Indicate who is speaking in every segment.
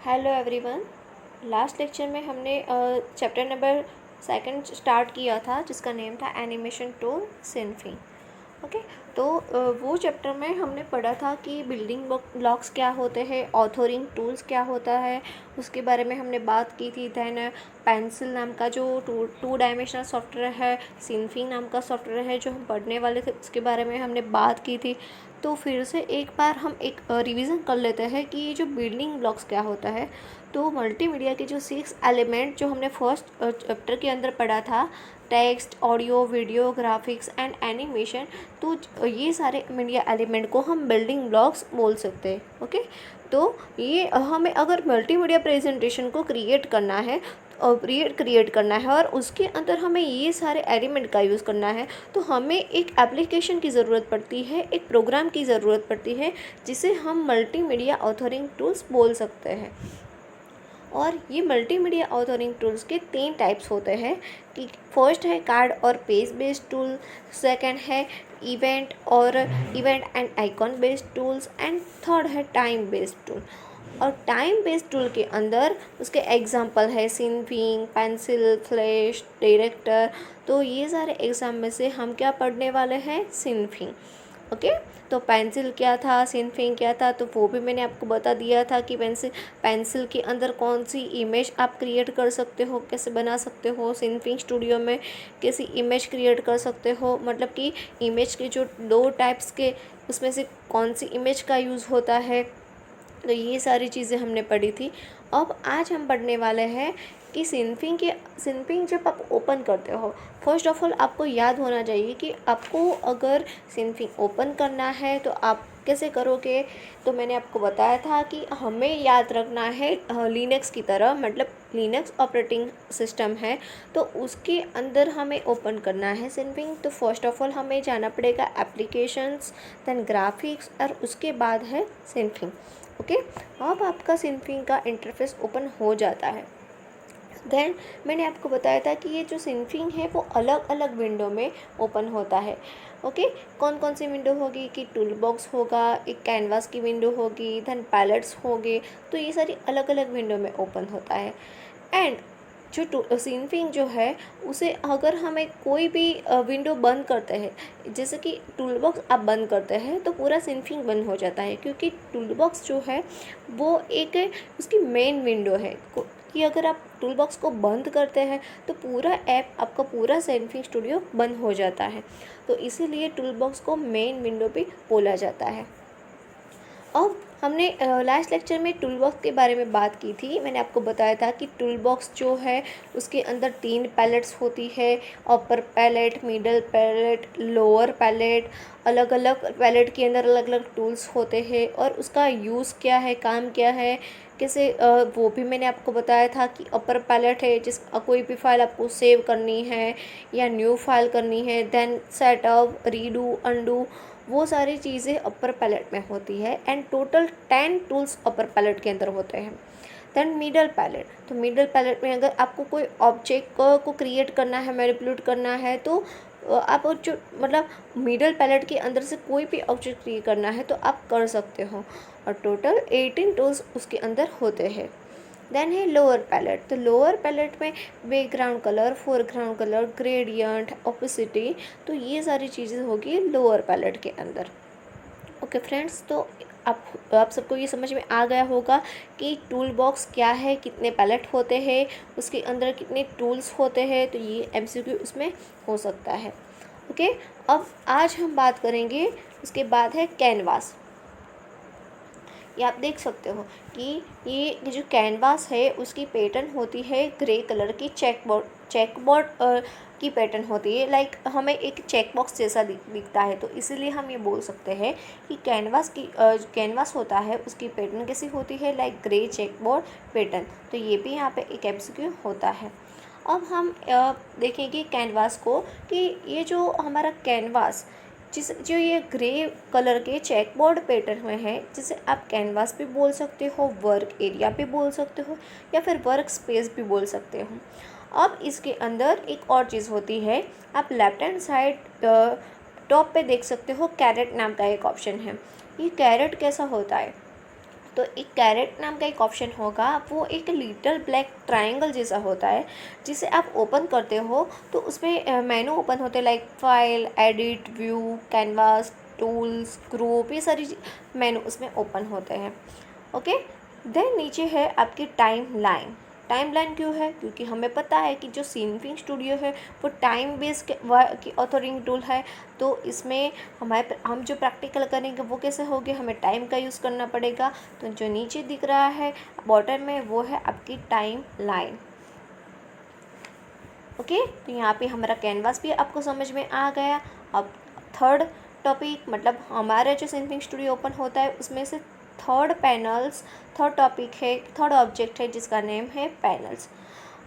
Speaker 1: Hello everyone. Last lecture में हमने chapter number second start किया था जिसका नेम था एनिमेशन टूल सिनफी। ओके, तो वो चैप्टर में हमने पढ़ा था कि बिल्डिंग ब्लॉक्स क्या होते हैं, ऑथरिंग टूल्स क्या होता है, उसके बारे में हमने बात की थी। दैन पेंसिल नाम का जो टू डायमेंशनल सॉफ्टवेयर है, सिनफी नाम का सॉफ्टवेयर है जो हम पढ़ने वाले थे, उसके बारे में हमने बात की थी। तो फिर से एक बार हम एक रिवीजन कर लेते हैं कि ये जो बिल्डिंग ब्लॉक्स क्या होता है। तो मल्टीमीडिया के जो 6 एलिमेंट जो हमने फर्स्ट चैप्टर के अंदर पढ़ा था, text, audio, video, graphics and animation, तो ये सारे मीडिया एलिमेंट को हम बिल्डिंग ब्लॉक्स बोल सकते हैं। ओके, तो ये हमें अगर मल्टीमीडिया प्रेजेंटेशन को क्रिएट करना है और उसके अंदर हमें ये सारे एलिमेंट का यूज़ करना है, तो हमें एक एप्लीकेशन की ज़रूरत पड़ती है, एक प्रोग्राम की ज़रूरत पड़ती है जिसे हम मल्टीमीडिया ऑथरिंग टूल्स बोल सकते हैं। और ये मल्टीमीडिया ऑथरिंग टूल्स के 3 टाइप्स होते हैं कि फर्स्ट है कार्ड और पेज बेस्ड टूल, सेकंड है event and icon based tools and third है टाइम बेस्ड टूल। और टाइम बेस्ड टूल के अंदर उसके एग्जांपल है सिनफिंग, पेंसिल, फ्लैश, डायरेक्टर। तो ये सारे एग्जाम में से हम क्या पढ़ने वाले हैं? सिनफिंग। ओके, तो पेंसिल क्या था, सिनफिंग क्या था, तो वो भी मैंने आपको बता दिया था कि पेंसिल के अंदर कौन सी इमेज आप क्रिएट कर सकते हो, कैसे बना सकते हो। सिनफिंग स्टूडियो में कैसी इमेज क्रिएट कर सकते हो, मतलब कि इमेज के जो 2 टाइप्स के उसमें से कौन सी इमेज का यूज़ होता है। तो ये सारी चीज़ें हमने पढ़ी थी। अब आज हम पढ़ने वाले हैं कि सिनफिंग जब आप ओपन करते हो, फर्स्ट ऑफ ऑल आपको याद होना चाहिए कि आपको अगर सिनफिंग ओपन करना है तो आप कैसे करोगे। तो मैंने आपको बताया था कि हमें याद रखना है लिनक्स की तरह, मतलब लिनक्स ऑपरेटिंग सिस्टम है तो उसके अंदर हमें ओपन करना है सिनफिंग। तो फर्स्ट ऑफ ऑल हमें जाना पड़ेगा एप्लीकेशंस, देन ग्राफिक्स और उसके बाद है सिनफिंग। ओके, अब आपका सिनफिंग का इंटरफेस ओपन हो जाता है। देन मैंने आपको बताया था कि ये जो सिनफिंग है वो अलग अलग विंडो में ओपन होता है। ओके, कौन कौन सी विंडो होगी कि टूल बॉक्स होगा, एक कैनवास की विंडो होगी, देन पैलेट्स होंगे। तो ये सारी अलग अलग विंडो में ओपन होता है। एंड जो सिनफिंग जो है उसे अगर हमें कोई भी विंडो बंद करते हैं, जैसे कि टूल बॉक्स आप बंद करते हैं तो पूरा सिनफिंग बंद हो जाता है, क्योंकि टूल बॉक्स जो है वो एक उसकी मेन विंडो है कि अगर आप टूल बॉक्स को बंद करते हैं तो पूरा ऐप, आपका पूरा सिनफिंग स्टूडियो बंद हो जाता है। तो इसीलिए टूल बॉक्स को मेन विंडो भी बोला जाता है। अब हमने लास्ट लेक्चर में टूल बॉक्स के बारे में बात की थी। मैंने आपको बताया था कि टूल बॉक्स जो है उसके अंदर 3 पैलेट्स होती है, upper palate, middle palate, lower palate. अलग अलग पैलेट के अंदर अलग अलग टूल्स होते हैं और उसका यूज़ क्या है, काम क्या है, कैसे, वो भी मैंने आपको बताया था कि अपर पैलेट है जिस कोई भी फाइल आपको सेव करनी है या न्यू फाइल करनी है, देन सेटअप, रीडू, अंडू, वो सारी चीज़ें अपर पैलेट में होती है। And total 10 tools upper palette के अंदर होते हैं। देन मिडल पैलेट, तो मिडल पैलेट में अगर आपको कोई ऑब्जेक्ट को क्रिएट करना है, मैनिपुलेट करना है, तो आप जो मतलब मिडल पैलेट के अंदर से कोई भी ऑब्जेक्ट क्रिएट करना है तो आप कर सकते हो। और टोटल 18 टूल्स उसके अंदर होते हैं। देन है लोअर पैलेट, तो लोअर पैलेट में background colour, foreground colour, gradient, opacity, तो ये सारी चीज़ें होगी लोअर पैलेट के अंदर। ओके फ्रेंड्स, तो आप सबको ये समझ में आ गया होगा कि टूल बॉक्स क्या है, कितने पैलेट होते हैं, उसके अंदर कितने टूल्स होते हैं। तो ये एमसीक्यू उसमें हो सकता है। ओके, अब आज हम बात करेंगे, उसके बाद है कैनवास। ये आप देख सकते हो कि ये जो कैनवास है उसकी पैटर्न होती है ग्रे कलर की, चेकबोर्ड की पैटर्न होती है। लाइक हमें एक चेक बॉक्स जैसा दिखता है, तो इसीलिए हम ये बोल सकते हैं कि कैनवास होता है उसकी पैटर्न कैसी होती है, लाइक ग्रे चेकबोर्ड पैटर्न। तो ये भी यहाँ पे एक एमसीक्यू होता है। अब हम देखेंगे कैनवास को कि ये जो हमारा कैनवास जो ये ग्रे कलर के चेकबोर्ड पैटर्न में है, जिसे आप कैनवास भी बोल सकते हो, वर्क एरिया भी बोल सकते हो या फिर वर्क स्पेस भी बोल सकते हो। अब इसके अंदर एक और चीज़ होती है, आप लेफ्ट हैंड साइड टॉप पे देख सकते हो कैरेट नाम का एक ऑप्शन है। ये कैरेट कैसा होता है तो एक कैरेट नाम का एक ऑप्शन होगा, वो एक लिटिल ब्लैक ट्रायंगल जैसा होता है, जिसे आप ओपन करते हो तो उसमें मेनू ओपन होते हैं, like file, edit, view, canvas, tools, group, ये सारी मेनू उसमें ओपन होते हैं। ओके, देन नीचे है आपकी टाइम लाइन। टाइम लाइन क्यों है? क्योंकि हमें पता है कि जो सिनफिंग स्टूडियो है वो टाइम बेस्ड की ऑथरिंग टूल है, तो इसमें हम जो प्रैक्टिकल करेंगे वो कैसे होगे, हमें टाइम का यूज़ करना पड़ेगा। तो जो नीचे दिख रहा है बॉटम में वो है आपकी टाइम लाइन। ओके, तो यहाँ पे हमारा कैनवास भी आपको समझ में आ गया। अब थर्ड टॉपिक, मतलब हमारा जो सिनफिंग स्टूडियो ओपन होता है उसमें से थर्ड टॉपिक है, थर्ड ऑब्जेक्ट है जिसका नेम है पैनल्स।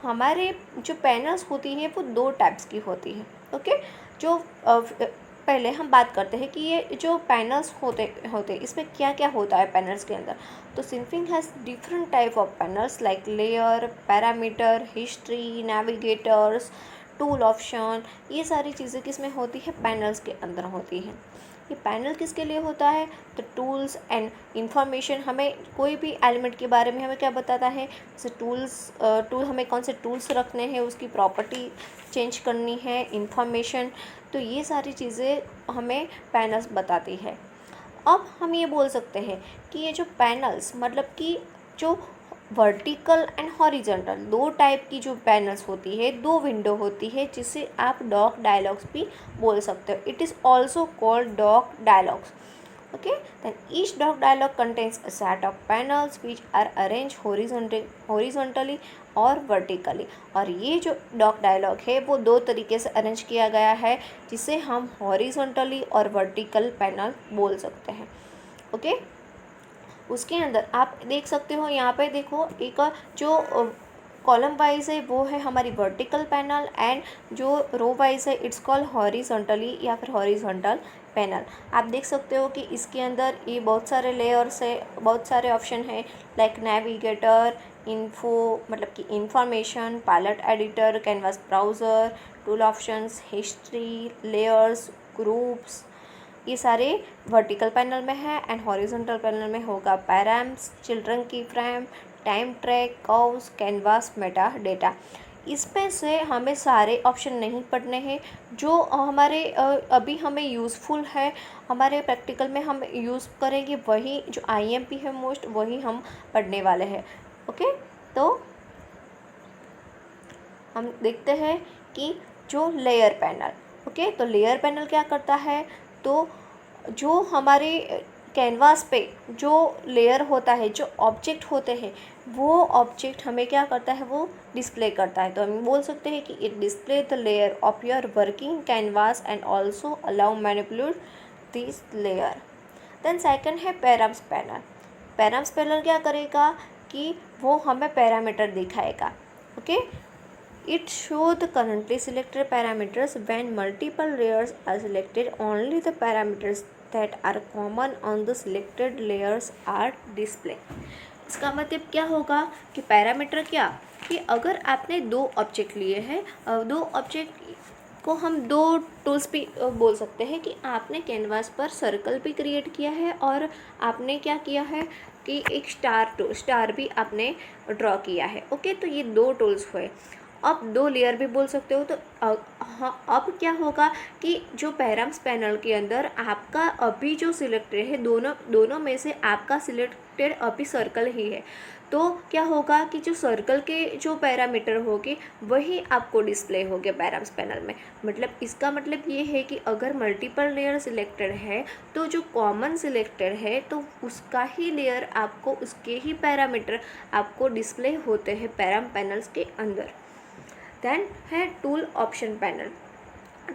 Speaker 1: हमारे जो पैनल्स होती हैं वो 2 टाइप्स की होती हैं। ओके, जो पहले हम बात करते हैं कि ये जो पैनल्स होते इसमें क्या क्या होता है पैनल्स के अंदर। तो Synfig has different type of panels like layer, parameter, history, navigators, tool option, ये सारी चीज़ें किसमें होती है, पैनल्स के अंदर होती हैं। ये पैनल किसके लिए होता है? तो टूल्स एंड इंफॉर्मेशन, हमें कोई भी एलिमेंट के बारे में हमें क्या बताता है, जैसे टूल हमें कौन से टूल्स रखने हैं, उसकी प्रॉपर्टी चेंज करनी है, इंफॉर्मेशन, तो ये सारी चीज़ें हमें पैनल्स बताती है। अब हम ये बोल सकते हैं कि ये जो पैनल्स, मतलब कि जो वर्टिकल एंड हॉरिजॉन्टल 2 टाइप की जो पैनल्स होती है, 2 विंडो होती है, जिसे आप डॉक डायलॉग्स भी बोल सकते हो। It is also called dock dialogs. Okay, then each dock dialog contains a set of panels which are arranged horizontally और vertically। और ये जो डॉक डायलॉग है वो 2 तरीके से अरेंज किया गया है, जिसे हम हॉरिजॉन्टली और वर्टिकल पैनल बोल सकते हैं। ओके, उसके अंदर आप देख सकते हो, यहाँ पे देखो एक जो कॉलम वाइज है वो है हमारी वर्टिकल पैनल, एंड जो रो वाइज है इट्स कॉल्ड हॉरिजॉन्टली या फिर हॉरिजॉन्टल पैनल। आप देख सकते हो कि इसके अंदर ये बहुत सारे लेयर्स है, बहुत सारे ऑप्शन है, लाइक नेविगेटर, इन्फो मतलब कि information, pilot editor, canvas browser, tool options, history, layers, groups, ये सारे वर्टिकल पैनल में है। एंड हॉरिजॉन्टल पैनल में होगा पैराम्स, चिल्ड्रन की frame, time track, curves, canvas, Meta data. इसमें से हमें सारे ऑप्शन नहीं पढ़ने हैं, जो हमारे अभी हमें यूज़फुल है, हमारे प्रैक्टिकल में हम यूज़ करेंगे, वही जो आईएमपी है मोस्ट, वही हम पढ़ने वाले हैं। ओके, तो हम देखते हैं कि जो लेयर पैनल, ओके, तो लेयर पैनल क्या करता है, तो जो हमारे कैनवास पे जो लेयर होता है, जो ऑब्जेक्ट होते हैं, वो ऑब्जेक्ट हमें क्या करता है, वो डिस्प्ले करता है। तो हम बोल सकते हैं कि it display the layer of your working canvas and also allow manipulate this layer. Then second है पैराम्स पैनल। पैराम्स पैनल क्या करेगा कि वो हमें पैरामीटर दिखाएगा। Okay, it show the currently selected parameters when multiple layers are selected, only the parameters that are common on the selected layers are displayed। इसका मतलब क्या होगा कि पैरामीटर क्या, कि अगर आपने 2 ऑब्जेक्ट लिए हैं, 2 ऑब्जेक्ट को हम 2 टूल्स भी बोल सकते हैं कि आपने कैनवास पर सर्कल भी क्रिएट किया है, और आपने क्या किया है कि एक स्टार भी आपने ड्रॉ किया है। ओके, तो ये 2 टूल्स हुए। अब 2 लेयर भी बोल सकते हो। तो हाँ, अब क्या होगा कि जो पैराम्स पैनल के अंदर आपका अभी जो सिलेक्टेड है, दोनों में से आपका सिलेक्टेड अभी सर्कल ही है, तो क्या होगा कि जो सर्कल के जो पैरामीटर होंगे वही आपको डिस्प्ले होंगे पैराम्स पैनल में। मतलब इसका मतलब ये है कि अगर मल्टीपल लेयर सिलेक्टेड है, तो जो कॉमन सिलेक्टेड है तो उसका ही लेयर आपको, उसके ही पैरामीटर आपको डिस्प्ले होते हैं पैराम पैनल्स के अंदर। देन है tool option panel.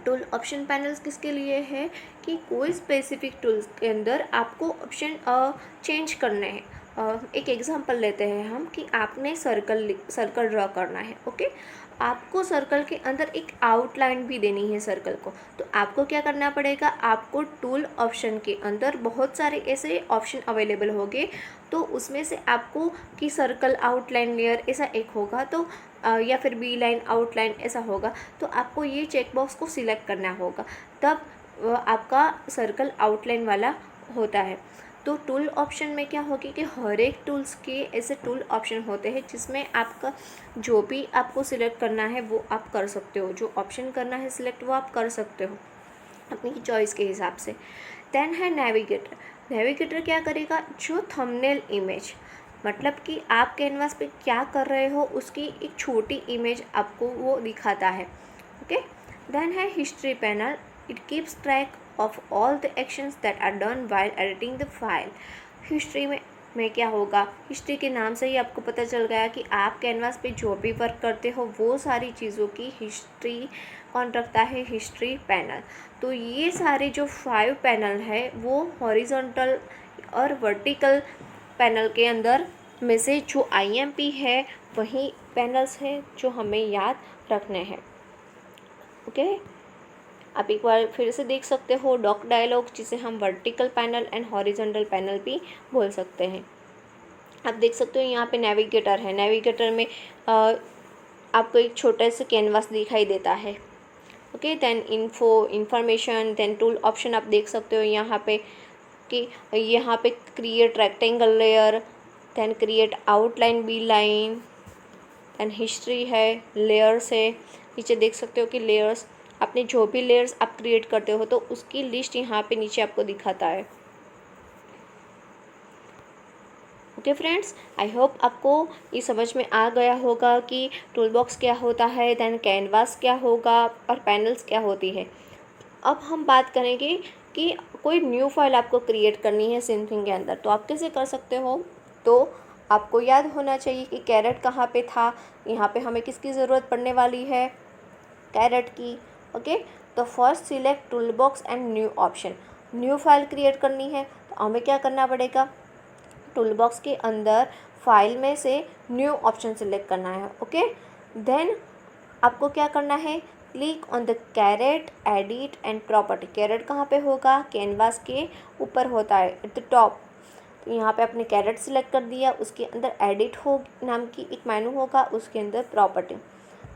Speaker 1: Tool option panels किसके लिए है कि कोई स्पेसिफिक टूल्स के अंदर आपको ऑप्शन चेंज करने हैं। एक एग्जांपल लेते हैं हम कि आपने सर्कल ड्रॉ करना है। ओके, आपको सर्कल के अंदर एक आउटलाइन भी देनी है सर्कल को, तो आपको क्या करना पड़ेगा, आपको टूल ऑप्शन के अंदर बहुत सारे ऐसे ऑप्शन अवेलेबल होंगे, तो उसमें से आपको कि सर्कल आउटलाइन लेयर ऐसा एक होगा, तो या फिर बी लाइन आउटलाइन ऐसा होगा, तो आपको ये चेकबॉक्स को सिलेक्ट करना होगा, तब आपका सर्कल आउटलाइन वाला होता है। तो टूल ऑप्शन में क्या होगी कि हर एक टूल्स के ऐसे टूल ऑप्शन होते हैं जिसमें आपका जो भी आपको सिलेक्ट करना है वो आप कर सकते हो, जो ऑप्शन करना है सिलेक्ट वो आप कर सकते हो अपनी चॉइस के हिसाब से। देन है नेविगेटर। नेविगेटर क्या करेगा, जो थंबनेल इमेज, मतलब कि आप कैनवास पे क्या कर रहे हो उसकी एक छोटी इमेज आपको वो दिखाता है। ओके। देन है history panel. It keeps track of all the actions that are done while editing the file. History में क्या होगा, हिस्ट्री के नाम से ही आपको पता चल गया कि आप कैनवास पे जो भी वर्क करते हो वो सारी चीज़ों की हिस्ट्री कौन रखता है, हिस्ट्री पैनल। तो ये सारे जो 5 पैनल है वो हॉरिजॉन्टल और वर्टिकल पैनल के अंदर में से जो IMP है वही पैनल्स है जो हमें याद रखने हैं। ओके। आप एक बार फिर से देख सकते हो डॉक डायलॉग, जिसे हम vertical panel and horizontal panel भी बोल सकते हैं। आप देख सकते हो यहाँ पे नेविगेटर है। नेविगेटर में आपको एक छोटा सा कैनवास दिखाई देता है। Okay. Then information, then tool option आप देख सकते हो यहाँ पे कि यहाँ पे create rectangle layer, then create outline B line, then history है, लेयर्स है। नीचे देख सकते हो कि लेयर्स, आपने जो भी लेयर्स आप क्रिएट करते हो तो उसकी लिस्ट यहाँ पे नीचे आपको दिखाता है। ओके फ्रेंड्स, आई होप आपको ये समझ में आ गया होगा कि टूल बॉक्स क्या होता है, देन कैनवास क्या होगा और पैनल्स क्या होती है। अब हम बात करेंगे कि कोई न्यू फाइल आपको क्रिएट करनी है सिंथिंग के अंदर, तो आप कैसे कर सकते हो। तो आपको याद होना चाहिए कि कैरेट कहाँ पे था, यहाँ पे हमें किसकी ज़रूरत पड़ने वाली है, कैरेट की। ओके। तो first select tool box and new option. New file create करनी है तो हमें क्या करना पड़ेगा, टूल बॉक्स के अंदर फाइल में से न्यू ऑप्शन सिलेक्ट करना है। ओके। देन आपको क्या करना है, click on the caret, edit and property. Caret कहाँ पे होगा, कैनवास के ऊपर होता है, एट द टॉप। तो यहाँ पे आपने कैरेट सिलेक्ट कर दिया, उसके अंदर एडिट हो नाम की एक मेनू होगा, उसके अंदर प्रॉपर्टी।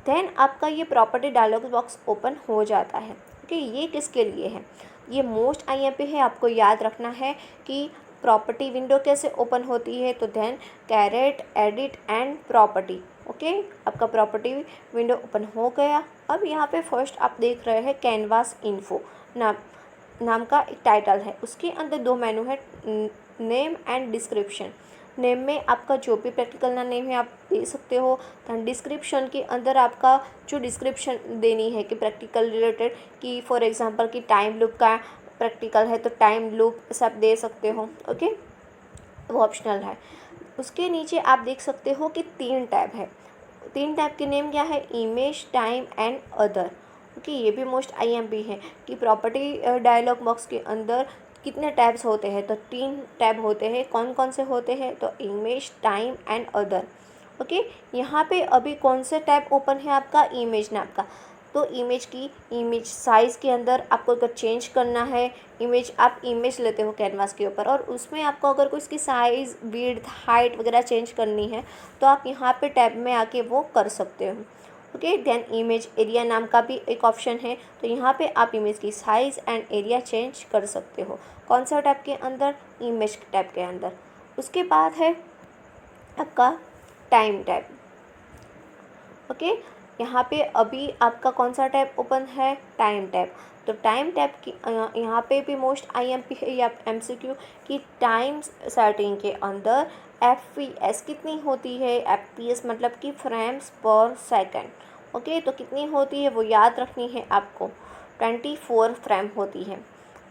Speaker 1: देन आपका ये प्रॉपर्टी डायलॉग बॉक्स ओपन हो जाता है। ओके। ये किसके लिए है, ये मोस्ट IMP है, आपको याद रखना है कि प्रॉपर्टी विंडो कैसे ओपन होती है। तो then caret, edit and property. Okay. आपका प्रॉपर्टी विंडो ओपन हो गया। अब यहाँ पे फर्स्ट आप देख रहे हैं कैनवास इन्फो नाम का एक टाइटल है, उसके अंदर 2 मेनू है, नेम एंड डिस्क्रिप्शन। नेम में आपका जो भी प्रैक्टिकल ना नेम है आप दे सकते हो। दैन डिस्क्रिप्शन के अंदर आपका जो डिस्क्रिप्शन देनी है कि प्रैक्टिकल रिलेटेड, कि फॉर एग्जांपल कि टाइम लूप का प्रैक्टिकल है तो टाइम लूप सब दे सकते हो। ओके। वो ऑप्शनल है। उसके नीचे आप देख सकते हो कि 3 टैब है। 3 टैब के नेम क्या है, image, time and other. Okay. ये भी मोस्ट IMP है कि प्रॉपर्टी डायलॉग बॉक्स के अंदर कितने टैब्स होते हैं, तो 3 टैब होते हैं। कौन कौन से होते हैं, तो image, time and other. Okay. यहाँ पे अभी कौन से टैब ओपन है आपका, इमेज नाम का। तो इमेज साइज़ के अंदर आपको अगर चेंज करना है इमेज, आप इमेज लेते हो कैनवास के ऊपर और उसमें आपको अगर कोई इसकी साइज़, विड्थ, हाइट वगैरह चेंज करनी है तो आप यहाँ पे टैब में आके वो कर सकते हो। ओके। देन इमेज एरिया नाम का भी एक ऑप्शन है, तो यहाँ पे आप इमेज की साइज़ एंड एरिया चेंज कर सकते हो। कौन सा टैब के अंदर, इमेज टैब के अंदर। उसके बाद है आपका टाइम टैब। ओके। यहाँ पे अभी आपका कौन सा टैब ओपन है, टाइम टैब। तो टाइम टैब की यहाँ पे भी मोस्ट IMP है या MCQ कि टाइम सेटिंग के अंदर FPS कितनी होती है, FPS मतलब कि फ्रेम्स पर सेकंड। ओके। तो कितनी होती है वो याद रखनी है आपको, 24 फ्रेम होती है।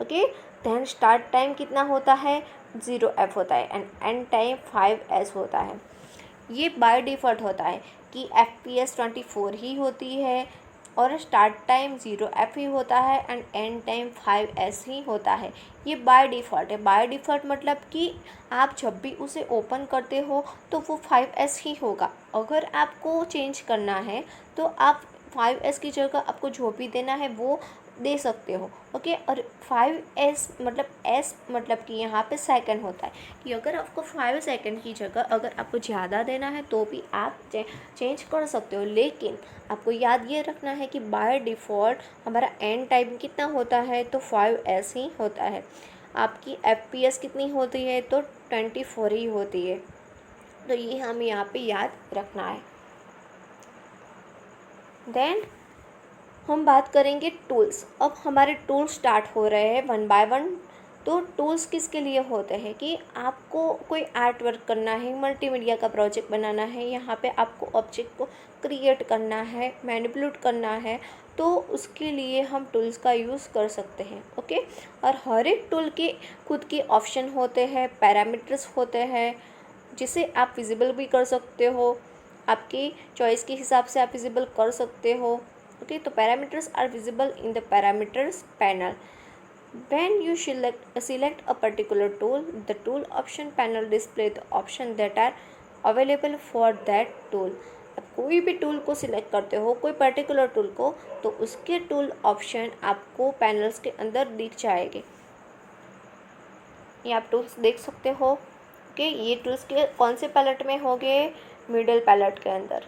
Speaker 1: ओके। देन स्टार्ट टाइम कितना होता है, 0F होता है एंड एंड टाइम 5S होता है। ये बाय डिफ़ॉल्ट होता है कि FPS 24 ही होती है और स्टार्ट टाइम 0F ही होता है एंड एंड टाइम 5S ही होता है। ये बाय डिफ़ॉल्ट है। बाय डिफ़ॉल्ट मतलब कि आप जब भी उसे ओपन करते हो तो वो 5S ही होगा। अगर आपको चेंज करना है तो आप 5S की जगह आपको जो भी देना है वो दे सकते हो। ओके। और 5S मतलब S मतलब कि यहाँ पे सेकंड होता है कि अगर आपको 5 सेकंड की जगह अगर आपको ज़्यादा देना है तो भी आप चेंज कर सकते हो, लेकिन आपको याद ये रखना है कि बाय डिफ़ॉल्ट हमारा एंड टाइम कितना होता है, तो 5S ही होता है। आपकी FPS कितनी होती है, तो 24 ही होती है। तो ये हमें यहाँ पे याद रखना है। देन हम बात करेंगे टूल्स। अब हमारे टूल्स स्टार्ट हो रहे हैं वन बाय वन। तो टूल्स किसके लिए होते हैं कि आपको कोई आर्ट वर्क करना है, मल्टीमीडिया का प्रोजेक्ट बनाना है, यहाँ पे आपको ऑब्जेक्ट को क्रिएट करना है, मैनिपुलेट करना है, तो उसके लिए हम टूल्स का यूज़ कर सकते हैं। ओके, और हर एक टूल के खुद के ऑप्शन होते हैं, पैरामीटर्स होते हैं, जिसे आप विजिबल भी कर सकते हो, आपकी चॉइस के हिसाब से आप विजिबल कर सकते हो। ओके, तो parameters are visible in the parameters panel. When you select a particular tool, the tool option panel display the option that are available for that tool। अब कोई भी टूल को सिलेक्ट करते हो, कोई पर्टिकुलर टूल को, तो उसके टूल ऑप्शन आपको पैनल्स के अंदर दिख जाएंगे। ये आप टूल्स देख सकते हो कि ये टूल्स के कौन से पैलेट में होंगे, मिडल पैलेट के अंदर।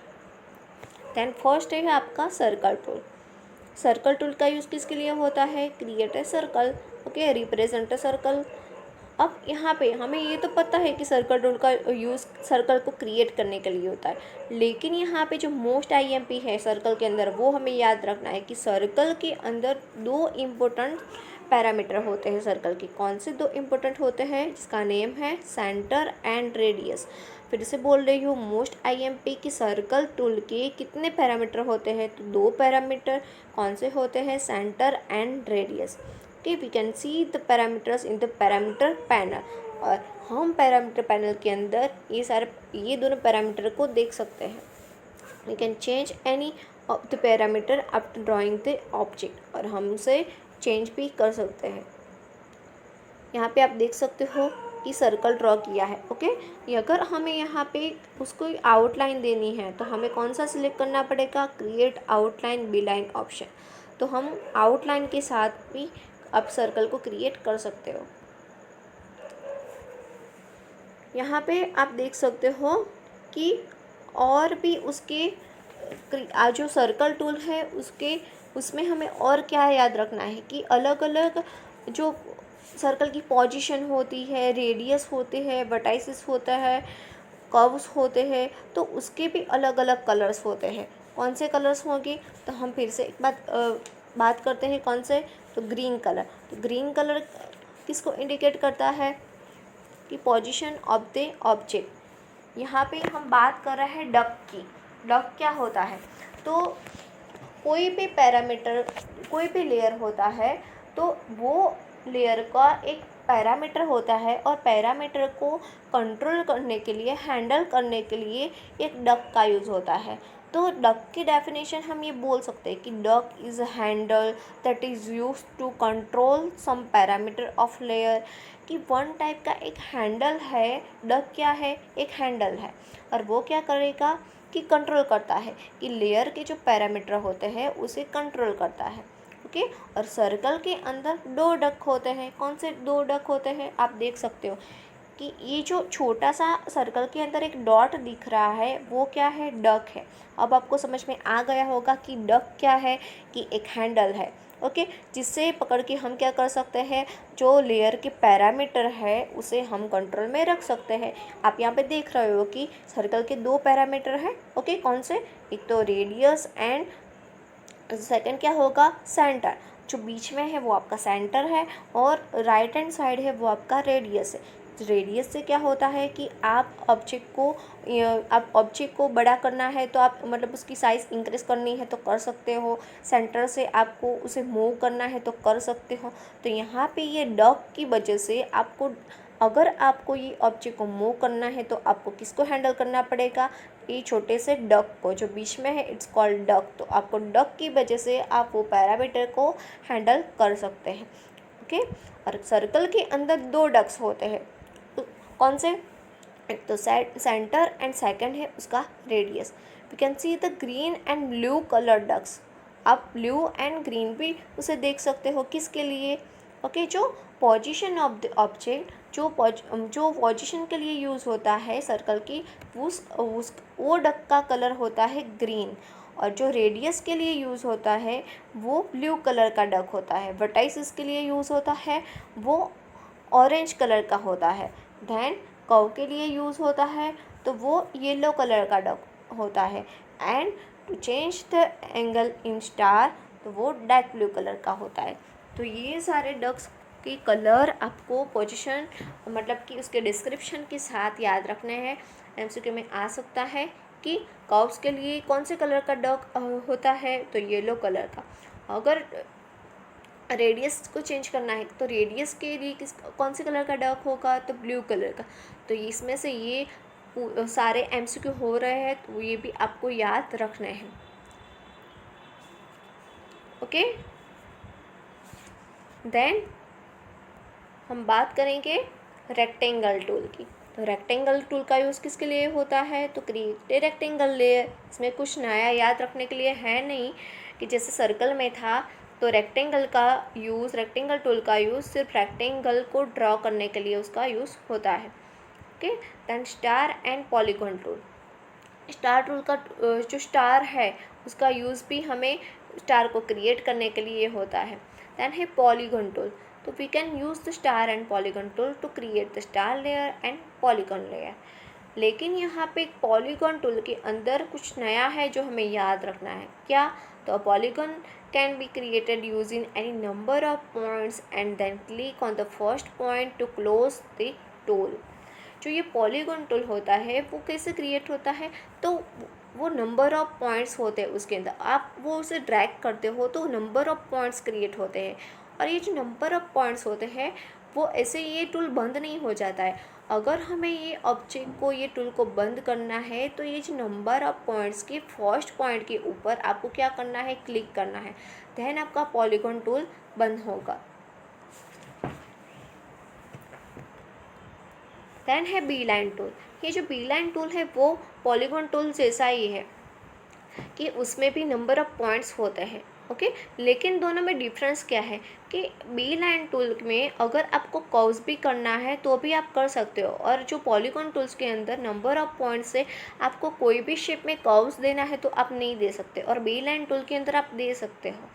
Speaker 1: देन फर्स्ट है आपका सर्कल टूल। सर्कल टूल का यूज़ किसके लिए होता है, create a circle. Okay, represent a circle. अब यहाँ पे हमें ये तो पता है कि सर्कल टूल का यूज़ सर्कल को क्रिएट करने के लिए होता है, लेकिन यहाँ पे जो मोस्ट IMP है सर्कल के अंदर, वो हमें याद रखना है कि सर्कल के अंदर 2 इम्पोर्टेंट पैरामीटर होते हैं सर्कल के। कौन से 2 इम्पोर्टेंट होते हैं, जिसका नेम है सेंटर एंड रेडियस। फिर से बोल रही हूँ, मोस्ट IMP की सर्कल टूल के कितने पैरामीटर होते हैं, तो 2 पैरामीटर। कौन से होते हैं, centre and radius. Okay, we can see the parameters in the parameter panel. और हम पैरामीटर पैनल के अंदर ये दोनों पैरामीटर को देख सकते हैं। We can change any of the parameter after drawing the object, और हम उसे चेंज भी कर सकते हैं। यहाँ पे आप देख सकते हो कि सर्कल ड्रॉ किया है। ओके, अगर हमें यहाँ पे उसको आउटलाइन देनी है, तो हमें कौन सा सिलेक्ट करना पड़ेगा, क्रिएट आउटलाइन बिलाइन ऑप्शन। तो हम आउटलाइन के साथ भी आप सर्कल को क्रिएट कर सकते हो। यहाँ पे आप देख सकते हो कि और भी उसके जो सर्कल टूल है उसमें हमें और क्या याद रखना है कि अलग अलग जो सर्कल की पोजीशन होती है, रेडियस होते हैं, वर्टाइसेस होता है, कर्व्स होते हैं, तो उसके भी अलग अलग कलर्स होते हैं। कौन से कलर्स होंगे, तो हम फिर से एक बात करते हैं, कौन से, तो ग्रीन कलर। तो ग्रीन कलर किसको इंडिकेट करता है कि पोजीशन ऑफ द ऑब्जेक्ट। यहाँ पे हम बात कर रहे हैं डक की। डक क्या होता है, तो कोई भी पैरामीटर, कोई भी लेयर होता है, तो वो लेयर का एक पैरामीटर होता है, और पैरामीटर को कंट्रोल करने के लिए, हैंडल करने के लिए एक डक का यूज़ होता है। तो डक की डेफिनेशन हम ये बोल सकते हैं कि duck is a handle that is use to control some parameter of layer. कि वन टाइप का एक हैंडल है, डक क्या है, एक हैंडल है, और वो क्या करेगा कि कंट्रोल करता है कि लेयर के जो पैरामीटर होते हैं उसे कंट्रोल करता है। ओके, और सर्कल के अंदर 2 डक होते हैं। कौन से 2 डक होते हैं, आप देख सकते हो कि ये जो छोटा सा सर्कल के अंदर एक डॉट दिख रहा है, वो क्या है, डक है। अब आपको समझ में आ गया होगा कि डक क्या है, कि एक हैंडल है। ओके, जिससे पकड़ के हम क्या कर सकते हैं, जो लेयर के पैरामीटर है उसे हम कंट्रोल में रख सकते हैं। आप यहाँ पे देख रहे हो कि सर्कल के 2 पैरामीटर हैं। ओके, कौन से, एक तो रेडियस एंड सेकंड क्या होगा, सेंटर। जो बीच में है वो आपका सेंटर है, और राइट हैंड साइड है वो आपका रेडियस है। रेडियस से क्या होता है कि आप ऑब्जेक्ट को बड़ा करना है, तो आप मतलब उसकी साइज़ इंक्रीज़ करनी है तो कर सकते हो। सेंटर से आपको उसे मूव करना है तो कर सकते हो। तो यहाँ पे ये डक की वजह से अगर आपको ये ऑब्जेक्ट को मूव करना है, तो आपको किसको हैंडल करना पड़ेगा, ये छोटे से डक को, जो बीच में है, इट्स कॉल्ड डक। तो आपको डक की वजह से आप वो पैरामीटर को हैंडल कर सकते हैं। ओके, और सर्कल के अंदर 2 डक्स होते हैं। तो कौन से, एक तो सेंटर एंड सेकंड है उसका radius. We can see the green and blue colour ducks. आप ब्लू एंड ग्रीन भी उसे देख सकते हो, किसके लिए, ओके, जो पोजीशन ऑफ द ऑब्जेक्ट, जो पोजीशन के लिए यूज़ होता है सर्कल की, वो डक का कलर होता है ग्रीन, और जो रेडियस के लिए यूज़ होता है वो ब्लू कलर का डक होता है। वर्टाइसिस के लिए यूज़ होता है वो ऑरेंज कलर का होता है। देन कर्व के लिए यूज़ होता है तो वो येलो कलर का डक होता है। And to change the angle in star तो वो डार्क ब्लू कलर का होता है। तो ये सारे डक्स की कलर आपको पोजीशन मतलब कि उसके डिस्क्रिप्शन के साथ याद रखने हैं। एमसीक्यू में आ सकता है कि कर्व्स के लिए कौन से कलर का डक होता है तो येलो कलर का। अगर रेडियस को चेंज करना है तो रेडियस के लिए कौन से कलर का डक होगा तो ब्लू कलर का। तो इसमें से ये सारे एमसीक्यू हो रहे हैं तो ये भी आपको याद रखने हैं। ओके, देन हम बात करेंगे रेक्टेंगल टूल की। तो रेक्टेंगल टूल का यूज़ किसके लिए होता है तो क्रिएट ए रेक्टेंगल लेयर। इसमें कुछ नया याद रखने के लिए है नहीं कि जैसे सर्कल में था तो रेक्टेंगल टूल का यूज़ सिर्फ रेक्टेंगल को ड्रॉ करने के लिए उसका यूज़ होता है। Okay, then star and polygon tool. Star tool का जो स्टार है उसका यूज़ भी हमें स्टार को क्रिएट करने के लिए होता है। देन है पॉलीगॉन टूल। तो we can use the star and polygon tool to create the star layer and polygon layer. लेकिन यहाँ पे पॉलीगॉन टूल के अंदर कुछ नया है जो हमें याद रखना है। क्या? तो polygon can be created using any number of points and then click on the first point to close the tool. जो ये पॉलीगॉन टूल होता है वो कैसे क्रिएट होता है तो वो नंबर ऑफ पॉइंट्स होते हैं उसके अंदर, आप वो उसे ड्रैग करते हो तो नंबर ऑफ पॉइंट्स क्रिएट होते हैं। और ये जो नंबर ऑफ पॉइंट्स होते हैं वो ऐसे ये टूल बंद नहीं हो जाता है। अगर हमें ये ऑब्जेक्ट को ये टूल को बंद करना है तो ये जो नंबर ऑफ पॉइंट्स के फर्स्ट पॉइंट के ऊपर आपको क्या करना है, क्लिक करना है। देन आपका पॉलीगॉन टूल बंद होगा। देन है बी लाइन टूल। ये जो बी लाइन टूल है वो पॉलीगॉन टूल जैसा ही है कि उसमें भी नंबर ऑफ पॉइंट्स होते हैं। ओके, लेकिन दोनों में डिफरेंस क्या है कि बी लाइन टूल में अगर आपको कर्व्स भी करना है तो भी आप कर सकते हो, और जो पॉलीगॉन टूल्स के अंदर नंबर ऑफ पॉइंट्स से आपको कोई भी शेप में कर्व्स देना है तो आप नहीं दे सकते, और बी लाइन टूल के अंदर आप दे सकते हो।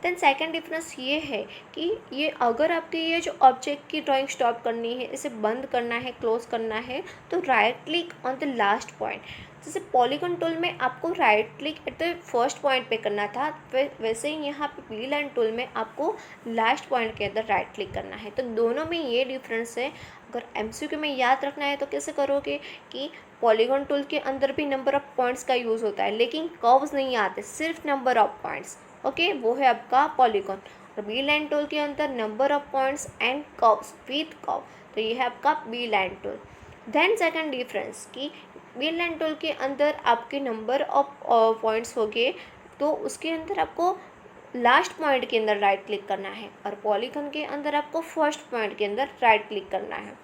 Speaker 1: देन सेकंड डिफरेंस ये है कि ये अगर आपके ये जो ऑब्जेक्ट की ड्राइंग स्टॉप करनी है, इसे बंद करना है, क्लोज करना है, तो right click on the last point. जैसे पॉलीगॉन टूल में आपको right click at the first point पे करना था, वैसे ही यहाँ पे बी लाइन टूल में आपको लास्ट पॉइंट के अंदर राइट क्लिक करना है। तो दोनों में ये डिफरेंस है। अगर एमसीक्यू में याद रखना है तो कैसे करोगे कि पॉलीगॉन टूल के अंदर भी नंबर ऑफ पॉइंट्स का यूज़ होता है लेकिन कर्व्स नहीं आते, सिर्फ नंबर ऑफ पॉइंट्स। ओके, वो है आपका पॉलीगॉन। और बी लाइन टूल के अंदर number of points and curves with curve, तो ये है आपका B line tool. Then second difference कि बी लाइन टूल के अंदर आपके नंबर ऑफ पॉइंट्स हो गए तो उसके अंदर आपको लास्ट पॉइंट के अंदर राइट क्लिक करना है, और पॉलीगॉन के अंदर आपको फर्स्ट पॉइंट के अंदर राइट क्लिक करना है।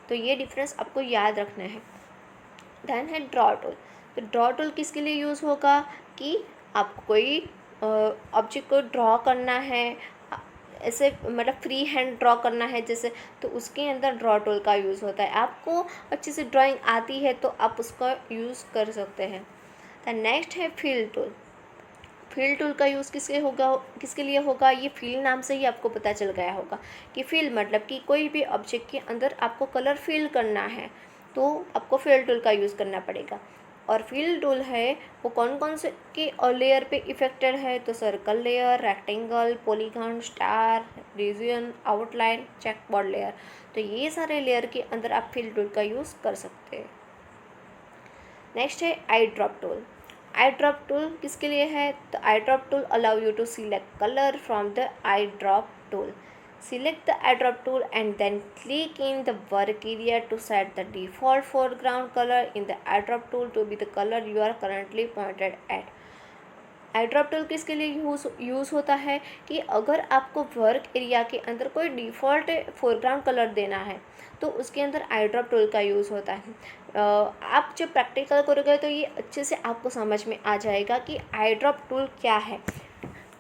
Speaker 1: तो ये डिफरेंस आपको याद रखना है। देन है ड्रॉ टूल। तो ड्रॉ टूल किसके लिए यूज़ होगा कि आपको कोई ऑब्जेक्ट को ड्रॉ करना है, ऐसे मतलब फ्री हैंड ड्रॉ करना है जैसे, तो उसके अंदर ड्रॉ टूल का यूज़ होता है। आपको अच्छे से ड्राइंग आती है तो आप उसका यूज़ कर सकते हैं। तो नेक्स्ट है फिल टूल। फिल टूल का यूज़ किसके लिए होगा, ये फिल नाम से ही आपको पता चल गया होगा कि फिल मतलब कि कोई भी ऑब्जेक्ट के अंदर आपको कलर फिल करना है तो आपको फिल टूल का यूज़ करना पड़ेगा। और फिल टूल है वो कौन कौन से के लेयर पे इफेक्टेड है, तो circle layer, rectangle, polygon, star, region, outline, checkboard layer. तो ये सारे लेयर के अंदर आप फिल टूल का यूज़ कर सकते हैं। नेक्स्ट है आई ड्रॉप टूल। आई ड्रॉप टूल किसके लिए है, तो आई drop tool allow you to select colour from the I drop tool. Select the eyedrop tool and then click in the work area to set the default foreground color in the eyedrop tool to be the color you are currently pointed at. eyedrop tool किसके लिए use होता है कि अगर आपको work area के अंदर कोई डिफ़ॉल्ट फोरग्राउंड कलर देना है तो उसके अंदर eyedrop tool का यूज़ होता है। आप जब प्रैक्टिकल करोगे तो ये अच्छे से आपको समझ में आ जाएगा कि eyedrop tool क्या है।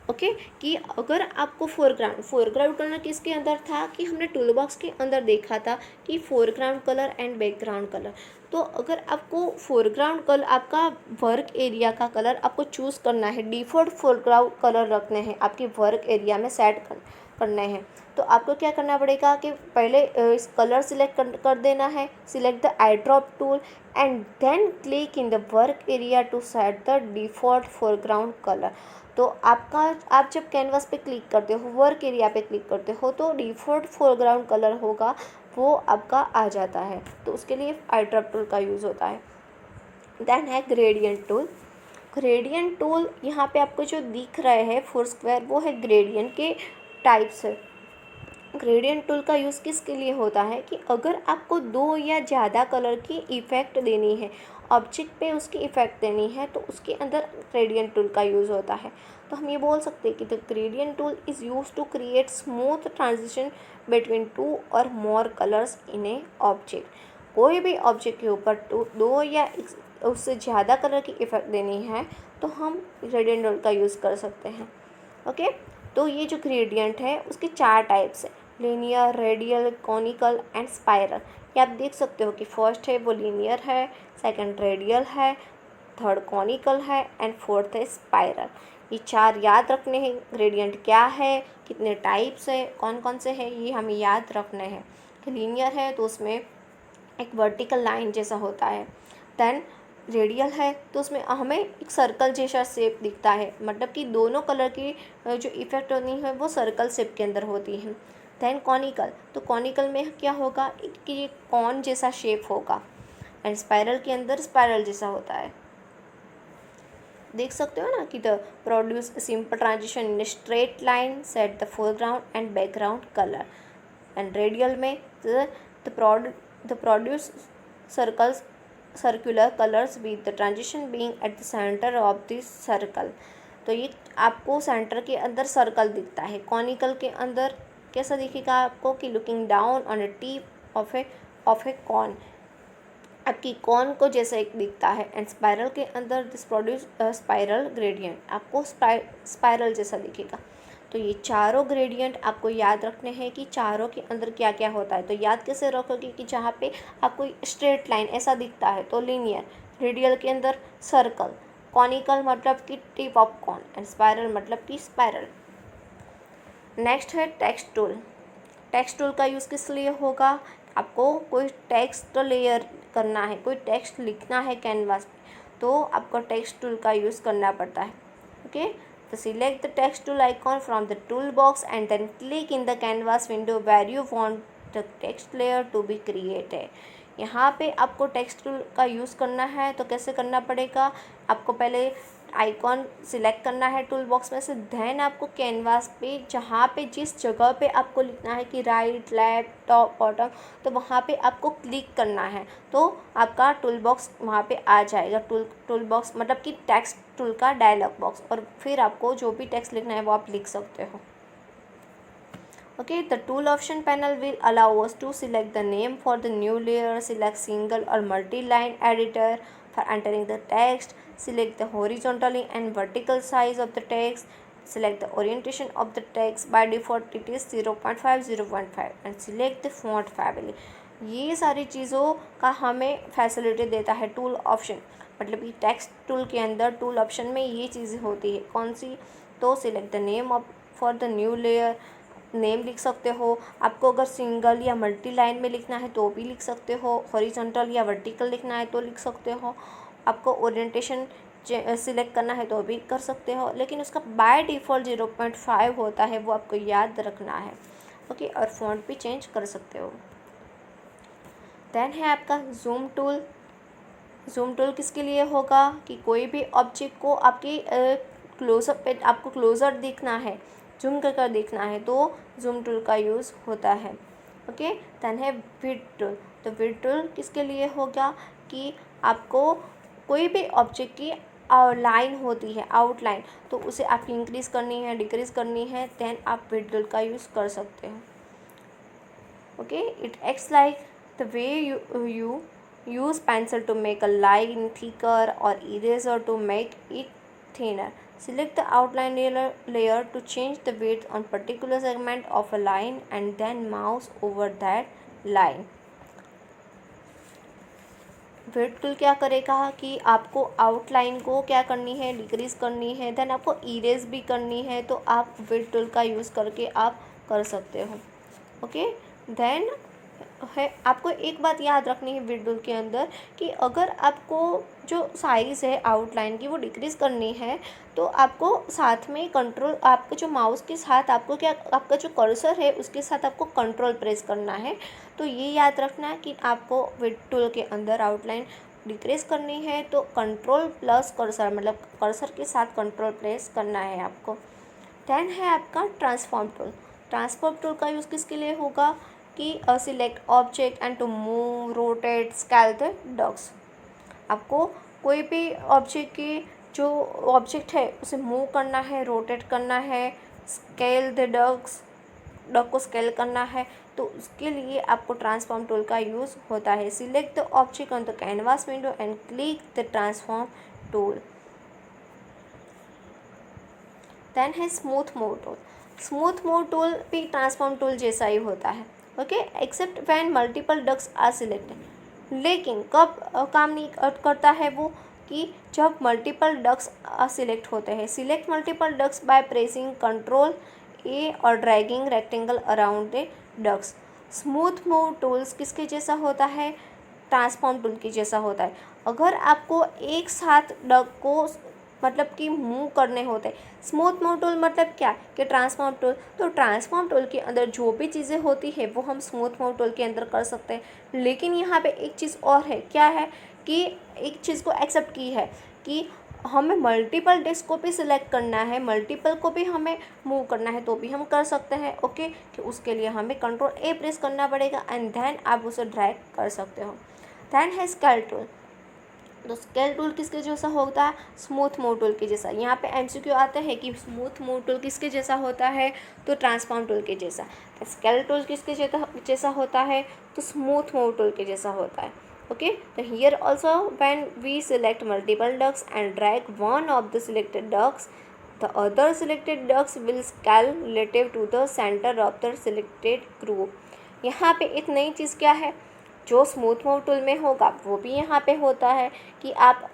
Speaker 1: ओके, कि अगर आपको फोरग्राउंड कलर किसके अंदर था कि हमने टूल बॉक्स के अंदर देखा था कि foreground colour and background colour. तो अगर आपको फोरग्राउंड कलर, आपका वर्क एरिया का कलर आपको चूज़ करना है, डिफ़ॉल्ट फोरग्राउंड कलर रखने हैं आपके वर्क एरिया में सेट कर, करने हैं। तो आपको क्या करना पड़ेगा कि पहले इस कलर सिलेक्ट कर देना है, select the I drop tool and then click in the work area to set the default foreground colour. तो आप जब कैनवास पे क्लिक करते हो, वर्क एरिया पे क्लिक करते हो, तो डिफ़ॉल्ट फोरग्राउंड कलर होगा वो आपका आ जाता है। तो उसके लिए आई ड्रॉप टूल का यूज़ होता है। देन है ग्रेडियंट टूल। ग्रेडियंट टूल यहाँ पे आपको जो दिख रहे हैं फोर स्क्वायर, वो है ग्रेडियंट के टाइप्स है। ग्रेडियंट टूल का यूज़ किसके लिए होता है कि अगर आपको दो या ज़्यादा कलर की इफ़ेक्ट देनी है, ऑब्जेक्ट पे उसकी इफ़ेक्ट देनी है, तो उसके अंदर ग्रेडियंट टूल का यूज़ होता है। तो हम ये बोल सकते हैं कि the gradient tool is use to create smooth transition between two और मोर कलर्स इन ए ऑब्जेक्ट। कोई भी ऑब्जेक्ट के ऊपर दो या उससे ज़्यादा कलर की इफ़ेक्ट देनी है तो हम ग्रेडियंट टूल का यूज़ कर सकते हैं। ओके, तो ये जो ग्रेडियंट है उसके 4 टाइप्स है, linear, radial, conical and spiral. ये आप देख सकते हो कि फर्स्ट है वो लीनियर है, सेकंड रेडियल है, थर्ड कॉनिकल है एंड फोर्थ है स्पाइरल। ये 4 याद रखने हैं। ग्रेडियंट क्या है, कितने टाइप्स है, कौन कौन से हैं, ये हमें याद रखने हैं। कि लीनियर है तो उसमें एक वर्टिकल लाइन जैसा होता है। देन रेडियल है तो उसमें हमें एक सर्कल जैसा शेप दिखता है, मतलब कि दोनों कलर की जो इफ़ेक्ट होनी है वो सर्कल शेप के अंदर होती है। देन कॉनिकल, तो कॉनिकल में क्या होगा कि ये कॉन जैसा शेप होगा। एंड स्पाइरल के अंदर स्पाइरल जैसा होता है। देख सकते हो ना कि the produce simple transition in straight line, set the foreground and background colour. And radial में the produce circles circular colours with the transition being at the centre of this circle. तो ये आपको सेंटर के अंदर circle दिखता है। Conical के अंदर कैसा दिखेगा आपको कि looking down on a tip of a cone, आपकी कॉन को जैसा एक दिखता है। एंड स्पाइरल के अंदर दिस प्रोड्यूस स्पाइरल ग्रेडियंट, आपको स्पाइरल जैसा दिखेगा। तो ये चारों ग्रेडियंट आपको याद रखने हैं कि चारों के अंदर क्या क्या होता है। तो याद कैसे रखोगे कि जहाँ पे आपको स्ट्रेट लाइन ऐसा दिखता है तो लीनियर, रेडियल के अंदर सर्कल, कॉनिकल मतलब कि टिप ऑफ कॉन एंड स्पाइरल मतलब कि स्पाइरल। नेक्स्ट है टेक्स्ट टूल। टेक्स्ट टूल का यूज़ किस लिए होगा, आपको कोई टेक्स्ट लेयर करना है, कोई टेक्स्ट लिखना है कैनवास पे, तो आपको टेक्स्ट टूल का यूज़ करना पड़ता है। ओके, तो select the text tool icon from the toolbox and then click in the canvas window where you want the text layer to be created. यहाँ पे आपको टेक्स्ट टूल का use करना है तो कैसे करना पड़ेगा, आपको पहले आइकॉन सिलेक्ट करना है टूल बॉक्स में से। देन आपको कैनवास पे जहाँ पे जिस जगह पे आपको लिखना है कि राइट, लेफ्ट, टॉप, बॉटम, तो वहाँ पे आपको क्लिक करना है तो आपका टूल बॉक्स वहाँ पे आ जाएगा। टूल बॉक्स मतलब कि टेक्स्ट टूल का डायलॉग बॉक्स, और फिर आपको जो भी टेक्स्ट लिखना है वो आप लिख सकते हो। Okay, the tool option panel will allow us to select the name for the new layer, select single or multi-line editor for entering the text, select the horizontal and vertical size of the text, select the orientation of the text. By default it is 0.5, 0.5 and select the font family. ये सारी चीज़ों का हमें facility देता है tool option, मतलब कि text tool के अंदर टूल ऑप्शन में ये चीज़ें होती है। कौन सी, तो select the name of for the new layer, name लिख सकते हो। आपको अगर सिंगल या मल्टी लाइन में लिखना है तो भी लिख सकते हो, हॉरिजॉन्टल या वर्टिकल लिखना है तो लिख सकते हो। आपको ओरिएंटेशन सिलेक्ट करना है तो भी कर सकते हो, लेकिन उसका बाय डिफ़ॉल्ट 0.5 होता है, वो आपको याद रखना है। ओके, और फॉन्ट भी चेंज कर सकते हो। देन है आपका जूम टूल। जूम टूल किसके लिए होगा कि कोई भी ऑब्जेक्ट को आपकी क्लोजअप पे आपको क्लोजर दिखना है, जूम कर देखना है, तो जूम टूल का यूज़ होता है। ओके, देन है विड्थ टूल। तो विड्थ टूल किसके लिए होगा कि आपको कोई भी ऑब्जेक्ट की लाइन होती है, आउटलाइन, तो उसे आपकी इंक्रीज़ करनी है, डिक्रीज़ करनी है, देन आप विड्थ टूल का यूज़ कर सकते हैं। Okay, it acts like the way you use pencil to make a line thicker or eraser to make it thinner. Select the outline layer to change the width on particular segment of a line and then mouse over that line. Width tool क्या करेगा कि आपको outline को क्या करनी है, decrease करनी है, देन आपको इरेज भी करनी है, तो आप विड्थ टूल का यूज़ करके आप कर सकते हो। ओके, देन है आपको एक बात याद रखनी है विड टूल के अंदर कि अगर आपको जो साइज़ है आउटलाइन की वो डिक्रीज़ करनी है तो आपको साथ में कंट्रोल, आपको जो माउस के साथ आपको क्या, आपका जो कर्सर है उसके साथ आपको कंट्रोल प्रेस करना है। तो ये याद रखना है कि आपको विड टूल के अंदर आउटलाइन डिक्रीज़ करनी है तो कंट्रोल प्लस कर्सर, मतलब कर्सर के साथ कंट्रोल प्रेस करना है आपको। 10 है आपका ट्रांसफॉर्म टूल। ट्रांसफॉर्म टूल का यूज़ किसके लिए होगा कि select object and to move, rotate, scale the ducks. आपको कोई भी ऑब्जेक्ट की जो ऑब्जेक्ट है उसे मूव करना है, रोटेट करना है, स्केल द डॉग्स, डॉग को स्केल करना है, तो उसके लिए आपको ट्रांसफॉर्म टूल का यूज़ होता है। Select the object on the canvas window and click the transform tool. Then है smooth move tool. Smooth move tool भी ट्रांसफॉर्म टूल जैसा ही होता है, okay, except when multiple ducks are selected. लेकिन कब काम नहीं करता है वो कि जब मल्टीपल डक्स सिलेक्ट होते हैं। Select multiple ducks by pressing control A और dragging rectangle around the ducks. Smooth move tools किसके जैसा होता है, ट्रांसफॉर्म टूल के जैसा होता है। अगर आपको एक साथ डक को मतलब कि मूव करने होते हैं, स्मूथ मूव टूल मतलब क्या कि ट्रांसफॉर्म टूल, तो ट्रांसफॉर्म टूल के अंदर जो भी चीज़ें होती है वो हम स्मूथ मूव टूल के अंदर कर सकते हैं। लेकिन यहाँ पे एक चीज़ और है, क्या है कि एक चीज़ को एक्सेप्ट की है कि हमें मल्टीपल डिस्क को भी सिलेक्ट करना है, मल्टीपल को भी हमें मूव करना है तो भी हम कर सकते हैं। ओके, कि उसके लिए हमें कंट्रोल ए प्रेस करना पड़ेगा एंड देन आप उसे ड्रैग कर सकते हो। देन है स्केल टूल। तो स्केल टूल किसके जैसा होता है, स्मूथ मूव टूल के जैसा। यहाँ पे एमसीक्यू आता है कि स्मूथ मूव टूल किसके जैसा होता है, तो ट्रांसफॉर्म टूल के जैसा। स्केल टूल किसके जैसा होता है, तो स्मूथ मूव टूल के जैसा होता है। ओके, तो here also when we select multiple ducks and drag one of the selected ducks, the other selected ducks will scale relative to the center of the selected group। यहाँ पे एक नई चीज़ क्या है, जो स्मूथ मूव टूल में होगा वो भी यहाँ पे होता है कि आप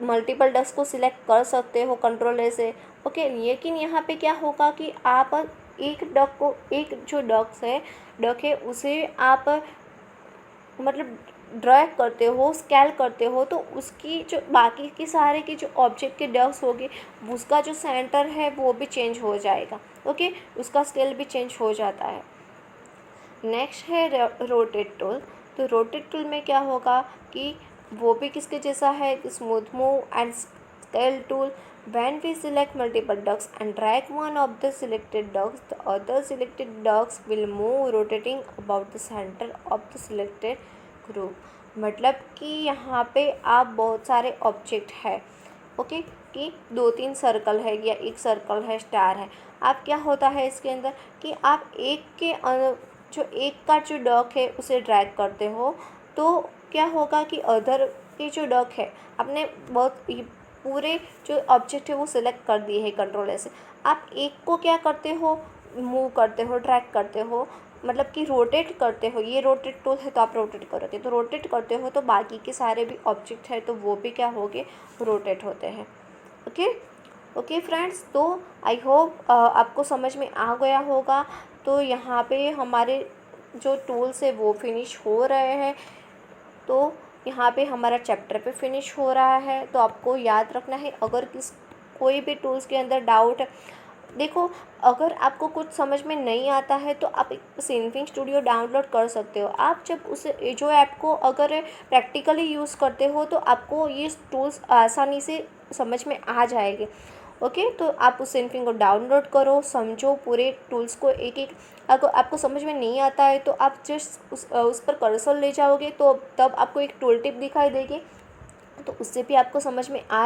Speaker 1: मल्टीपल डक्स को सिलेक्ट कर सकते हो कंट्रोल ए से। ओके, लेकिन यहाँ पे क्या होगा कि आप एक डक को, एक जो डक है उसे आप मतलब ड्रैग करते हो, स्केल करते हो, तो उसकी जो बाकी की सारे की जो ऑब्जेक्ट के डक्स होगी उसका जो सेंटर है वो भी चेंज हो जाएगा। ओके, उसका स्केल भी चेंज हो जाता है। नेक्स्ट है रोटेट टूल। तो रोटेट टूल में क्या होगा कि वो भी किसके जैसा है, smooth move and scale tool. When we select multiple ducks and drag one of the selected ducks, the other selected ducks will move rotating about the center of the selected group। मतलब कि यहाँ पे आप बहुत सारे object है, okay, कि 2-3 circle है या एक सर्कल है, स्टार है। आप क्या होता है इसके अंदर कि आप जो एक का जो डक है उसे ड्रैग करते हो तो क्या होगा कि अदर के जो डक है आपने बहुत पूरे जो ऑब्जेक्ट है वो सिलेक्ट कर दिए है कंट्रोल ऐसे, आप एक को क्या करते हो, मूव करते हो, ड्रैग करते हो, मतलब कि रोटेट करते हो। ये रोटेट टूल है तो आप रोटेट करोगे, तो रोटेट करते हो तो बाकी के सारे भी ऑब्जेक्ट है तो वो भी क्या होंगे, रोटेट होते हैं। ओके ओके फ्रेंड्स, तो आई होप आपको समझ में आ गया होगा। तो यहाँ पे हमारे जो टूल्स है वो फिनिश हो रहे हैं, तो यहाँ पे हमारा चैप्टर पे फिनिश हो रहा है। तो आपको याद रखना है, अगर कोई भी टूल्स के अंदर डाउट है, देखो अगर आपको कुछ समझ में नहीं आता है तो आप सिनफिंग स्टूडियो डाउनलोड कर सकते हो। आप जब उस जो ऐप को अगर प्रैक्टिकली यूज़ करते हो तो आपको ये टूल्स आसानी से समझ में आ जाएंगे। ओके, तो आप उस सिनफिंग को डाउनलोड करो, समझो पूरे टूल्स को एक एक। अगर आपको समझ में नहीं आता है तो आप जस्ट उस पर कर्सर ले जाओगे तो तब आपको एक टूल टिप दिखाई देगी, तो उससे भी आपको समझ में आ